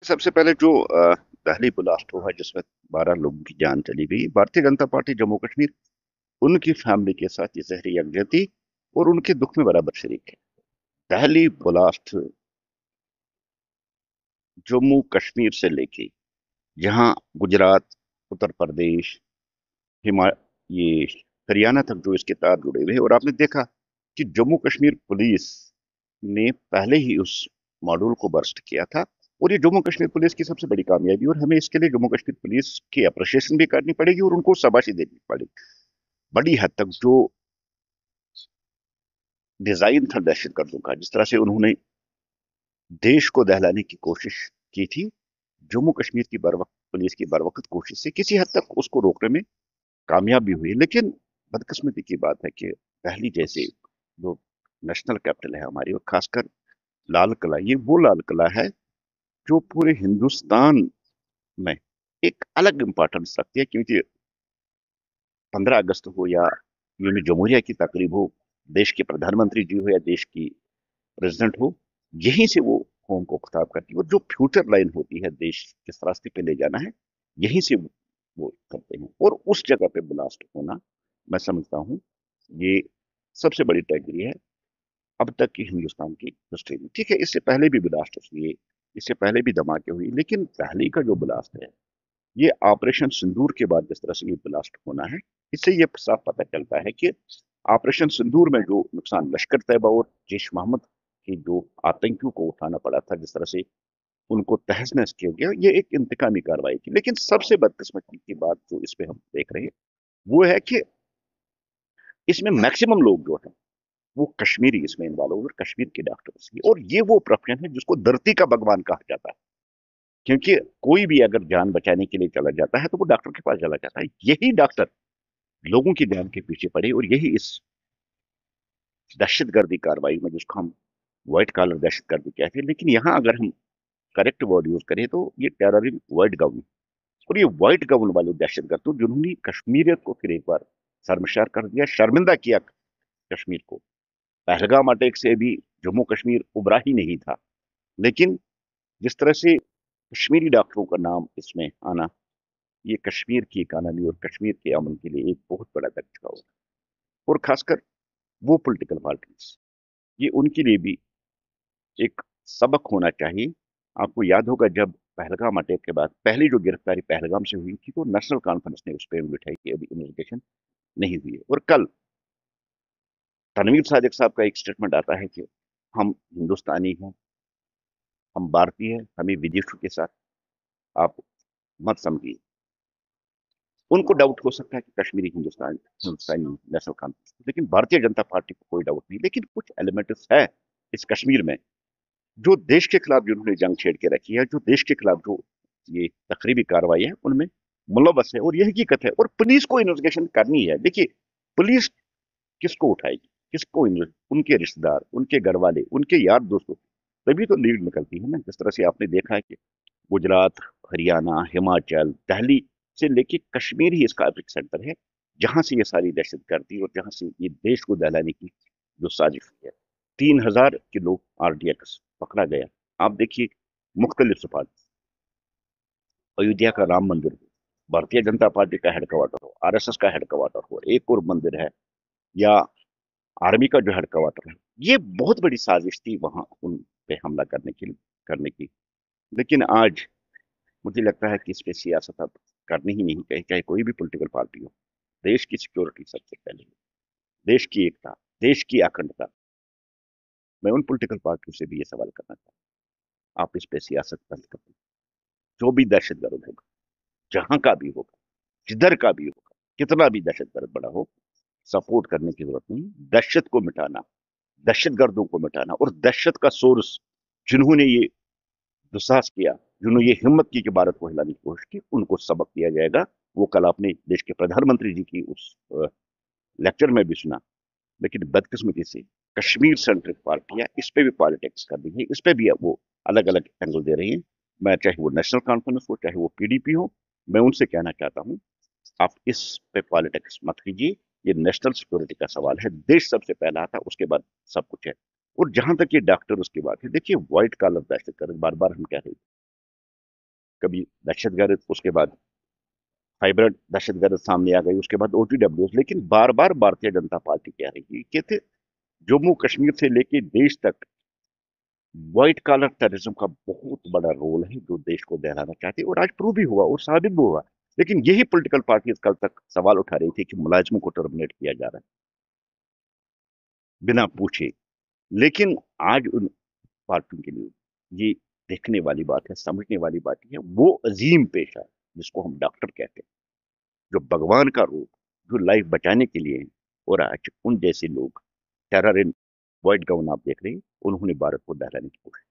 सबसे पहले जो दहली ब्लास्ट हुआ जिसमें 12 लोगों की जान चली गई, भारतीय जनता पार्टी जम्मू कश्मीर उनकी फैमिली के साथ ये जहरी यकजहती और उनके दुख में बराबर शरीक है। दहली ब्लास्ट जम्मू कश्मीर से लेके जहां गुजरात, उत्तर प्रदेश, हिमा ये हरियाणा तक जो इसके तार जुड़े हुए हैं, और आपने देखा कि जम्मू कश्मीर पुलिस ने पहले ही उस मॉड्यूल को बर्स्ट किया था। और ये जम्मू कश्मीर पुलिस की सबसे बड़ी कामयाबी, और हमें इसके लिए जम्मू कश्मीर पुलिस की अप्रिशिएशन भी करनी पड़ेगी और उनको शाबाशी देनी पड़ेगी। बड़ी हद तक जो डिजाइन था दहशतगर्दों का, जिस तरह से उन्होंने देश को दहलाने की कोशिश की थी, जम्मू कश्मीर की बरवक्त पुलिस की बरवक्त कोशिश से किसी हद तक उसको रोकने में कामयाब भी हुई। लेकिन बदकिस्मती की बात है कि दिल्ली जैसे जो नेशनल कैपिटल है हमारी, और खासकर लाल किला, ये वो लाल किला है जो पूरे हिंदुस्तान में एक अलग इंपॉर्टेंस रखती है, क्योंकि 15 अगस्त हो या यूं जमहूरिया की तकरीब हो, देश के प्रधानमंत्री जी हो या देश की प्रेसिडेंट हो, यहीं से वो कौम को खिताब करती है। और जो फ्यूचर लाइन होती है देश किस रास्ते पे ले जाना है, यहीं से वो करते हैं। और उस जगह पे ब्लास्ट होना, मैं समझता हूँ ये सबसे बड़ी ट्रेजेडी है अब तक की हिंदुस्तान की हिस्ट्री में। ठीक है, इससे पहले भी ब्लास्ट हुए, इससे पहले भी धमाके हुए, लेकिन पहले का जो ब्लास्ट है, ये ऑपरेशन सिंदूर के बाद जिस तरह से ये ब्लास्ट होना है, इससे ये साफ पता चलता है कि ऑपरेशन सिंदूर में जो नुकसान लश्कर तैयबा और जैश मोहम्मद के जो आतंकियों को उठाना पड़ा था, जिस तरह से उनको तहस नहस किया गया, ये एक इंतकामी कार्रवाई थी। लेकिन सबसे बदकिस्मती की बात जो इस पे हम देख रहे हैं वो है कि इसमें मैक्सिमम लोग जो है वो कश्मीरी इसमें इन्वॉल्व हुए, कश्मीर के डॉक्टर्स की। और ये वो प्रोफेशन है जिसको धरती का भगवान कहा जाता है, क्योंकि कोई भी अगर जान बचाने के लिए चला जाता है तो वो डॉक्टर के पास चला जाता है। यही डॉक्टर लोगों की जान के पीछे पड़े, और यही इस दहशतगर्दी कार्रवाई में, जिसको हम व्हाइट कॉलर दहशतगर्दी कहते हैं, लेकिन यहाँ अगर हम करेक्ट वर्ड यूज करें तो ये टेररिज्म व्हाइट गाउन। और ये व्हाइट गाउन वाले दहशतगर्द तो जिन्होंने कश्मीरियत को फिर एक बार शर्मशार कर दिया, शर्मिंदा किया कश्मीर को। पहलगाम अटैक से भी जम्मू कश्मीर उबरा ही नहीं था, लेकिन जिस तरह से कश्मीरी डॉक्टरों का नाम इसमें आना, ये कश्मीर की इकानमी और कश्मीर के अमन के लिए एक बहुत बड़ा धक्का होगा। और खासकर वो पॉलिटिकल पार्टीज, ये उनके लिए भी एक सबक होना चाहिए। आपको याद होगा जब पहलगाम अटैक के बाद पहली जो गिरफ्तारी पहलगाम से हुई थी, तो नेशनल कॉन्फ्रेंस ने उस पर उठाई कि अभी इन्वेस्टिगेशन नहीं हुई है। और कल तनवीर सादिक साहब का एक स्टेटमेंट आता है कि हम हिंदुस्तानी हैं, हम भारतीय हैं, हमें विदेशियों के साथ आप मत समझिए। उनको डाउट हो सकता है कि कश्मीरी हिंदुस्तानी नेशनल कॉन्फ्रेंस, लेकिन भारतीय जनता पार्टी को कोई डाउट नहीं। लेकिन कुछ एलिमेंट्स है इस कश्मीर में जो देश के खिलाफ जिन्होंने जंग छेड़ के रखी है, जो देश के खिलाफ जो ये तकरीबी कार्रवाई है उनमें मुलव्वस है। और यह हकीकत है, और पुलिस को इन्वेस्टिगेशन करनी है। देखिए, पुलिस किसको उठाएगी, उनके रिश्तेदार, उनके घर वाले, उनके यार दोस्तों, तभी तो लीड निकलती है ना। जिस तरह से आपने देखा है कि गुजरात, हरियाणा, हिमाचल, दिल्ली से लेके कश्मीर ही इसका एपिक सेंटर है, जहां से ये सारी दहशत गर्दी और जहां से ये देश को दहलाने की जो साजिश हुई है। 3,000 किलो आरडीएक्स पकड़ा गया। आप देखिए, मुख्तलिफ सफात, अयोध्या का राम मंदिर हो, भारतीय जनता पार्टी का हेडक्वार्टर हो, आरएसएस का हेडक्वार्टर हो, एक और मंदिर है, या आर्मी का जो हेडक्वार्टर है, ये बहुत बड़ी साजिश थी वहां उन पे हमला करने की। लेकिन आज मुझे लगता है कि इस पे सियासत अब करनी ही नहीं चाहिए, चाहे कोई भी पॉलिटिकल पार्टी हो। देश की सिक्योरिटी सबसे पहले, देश की एकता, देश की अखंडता। मैं उन पॉलिटिकल पार्टियों से भी ये सवाल करना चाहता हूँ, आप इस पे सियासत बंद कर दें। जो भी दहशतगर्द होगा, जहां का भी होगा, जिधर का भी होगा, कितना भी दहशतगर्द बड़ा हो, सपोर्ट करने की जरूरत नहीं। दहशत को मिटाना, दहशतगर्दों को मिटाना, और दहशत का सोर्स जिन्होंने ये दुस्साहस किया, जिन्होंने ये हिम्मत की कि भारत को हिलाने की कोशिश की, उनको सबक दिया जाएगा। वो कल आपने देश के प्रधानमंत्री जी की उस लेक्चर में भी सुना। लेकिन बदकिस्मती से कश्मीर सेंट्रिक पार्टियां इस पे भी पॉलिटिक्स कर रही है, इस पे भी वो अलग अलग एंगल दे रही हैं। मैं चाहे वो नेशनल कॉन्फ्रेंस हो, चाहे वो पीडीपी हो, मैं उनसे कहना चाहता हूं, आप इस पे पॉलिटिक्स मत कीजिए। ये नेशनल सिक्योरिटी का सवाल है, देश सबसे पहला आता, उसके बाद सब कुछ है। और जहां तक ये डॉक्टर उसकी बात है, देखिए व्हाइट कॉलर दहशत गर्द, बार बार हम कह रहे हैं, कभी दहशतगर्द, उसके बाद हाइब्रिड दहशतगर्द सामने आ गई, उसके बाद OTWs। लेकिन बार बार भारतीय जनता पार्टी कह रही है कि थे जम्मू कश्मीर से लेके देश तक व्हाइट कॉलर टेररिज्म का बहुत बड़ा रोल है जो देश को दहलाना चाहते हैं, और आज प्रूव भी हुआ और साबित भी हुआ। लेकिन यही पॉलिटिकल पार्टीज कल तक सवाल उठा रही थी कि मुलाजिमों को टर्मिनेट किया जा रहा है बिना पूछे। लेकिन आज उन पार्टियों के लिए ये देखने वाली बात है, समझने वाली बात है, वो अजीम पेशा जिसको हम डॉक्टर कहते हैं, जो भगवान का रूप, जो लाइफ बचाने के लिए है। और आज उन जैसे लोग टेरर इन व्हाइट गाउन आप देख रहे हैं, उन्होंने भारत को दहलाने की कोशिश